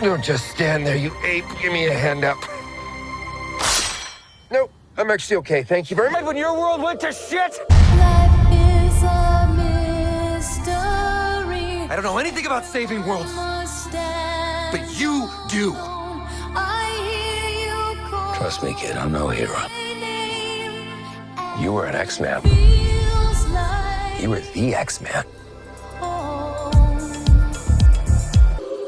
Don't just stand there, you ape. Give me a hand up. Nope, I'm actually okay. Thank you very much. When your world went to shit! Life is a mystery. I don't know anything about saving worlds, but you do. Trust me, kid, I'm no hero. You were an X-Man. You were the X-Man.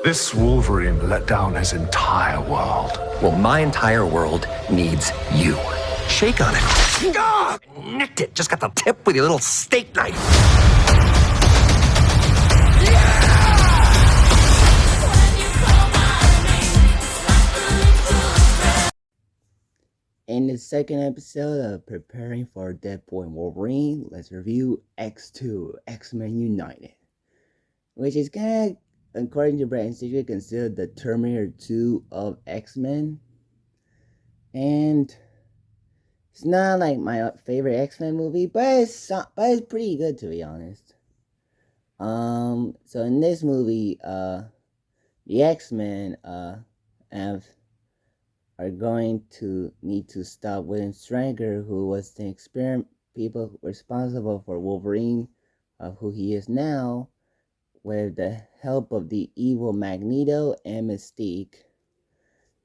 This Wolverine let down his entire world. Well, my entire world needs you. Shake on it. Ah! Nicked it. Just got the tip with your little steak knife. In the second episode of preparing for Deadpool and Wolverine, let's review X2, X-Men United, which is kind of, according to Brad Stitcher, considered the Terminator 2 of X-Men. And it's not like my favorite X-Men movie, but it's pretty good, to be honest. So in this movie, the X-Men are going to need to stop William Stryker, who was the people responsible for Wolverine, of who he is now, with the help of the evil Magneto and Mystique.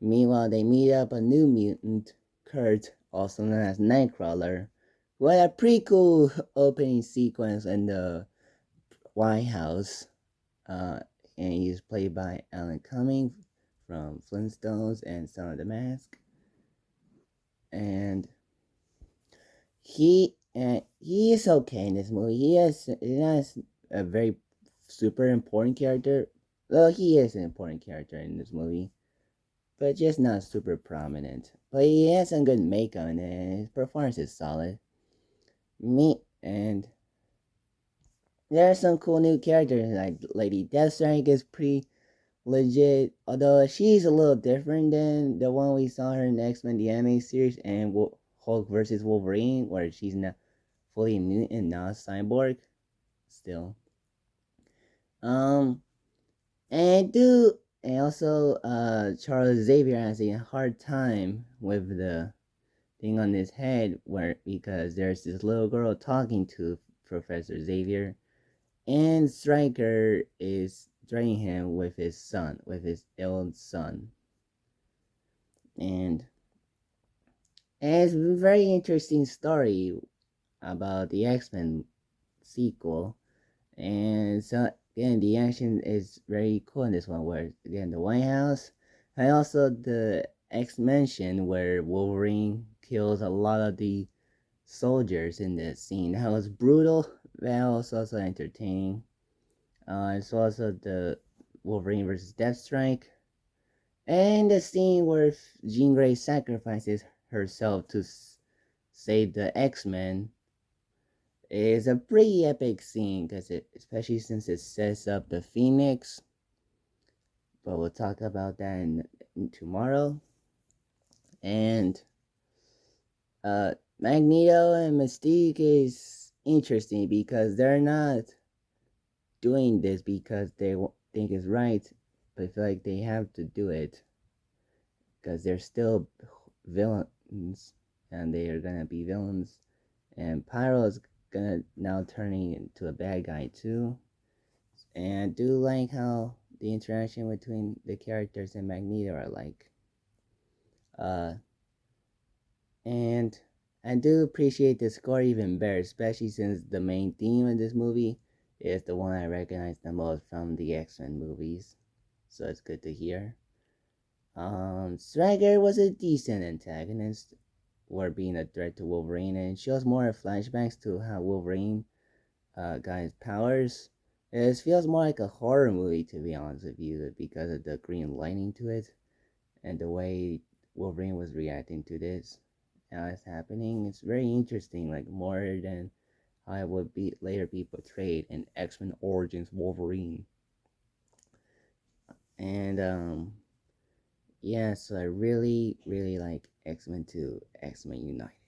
Meanwhile, they meet up a new mutant, Kurt, also known as Nightcrawler, who had a pretty cool opening sequence in the White House, and he's played by Alan Cumming from Flintstones and Son of the Mask. And he is okay in this movie. He is not a very super important character. Well, he is an important character in this movie, but just not super prominent. But he has some good makeup and his performance is solid. And there are some cool new characters, like Lady Deathstrike is pretty legit, although she's a little different than the one we saw her in X-Men the anime series and Hulk vs. Wolverine, where she's not fully mutant, not a cyborg still. And also Charles Xavier has a hard time with the thing on his head, because there's this little girl talking to Professor Xavier, and Stryker is draining him with his ill son. And it's a very interesting story about the X-Men sequel. And so, again, the action is very cool in this one, where, again, the White House, and also the X-Mansion, where Wolverine kills a lot of the soldiers in the scene. That was brutal, but was also entertaining. It's also the Wolverine versus Deathstrike, and the scene where Jean Grey sacrifices herself to save the X-Men is a pretty epic scene, especially since it sets up the Phoenix. But we'll talk about that in tomorrow. And Magneto and Mystique is interesting because they're not doing this because they think it's right, but I feel like they have to do it because they're still villains, and they are gonna be villains, and Pyro is gonna now turning into a bad guy too. And I do like how the interaction between the characters and Magneto are like. And I do appreciate the score even better, especially since the main theme in this movie is the one I recognize the most from the X-Men movies. So it's good to hear. Stryker was a decent antagonist, or being a threat to Wolverine, and shows more flashbacks to how Wolverine got his powers. It feels more like a horror movie, to be honest with you, because of the green lighting to it, and the way Wolverine was reacting to this. How it's happening. It's very interesting, like more than how it would be later be portrayed in X-Men Origins Wolverine. And yeah, so I really like X-Men 2, X-Men United.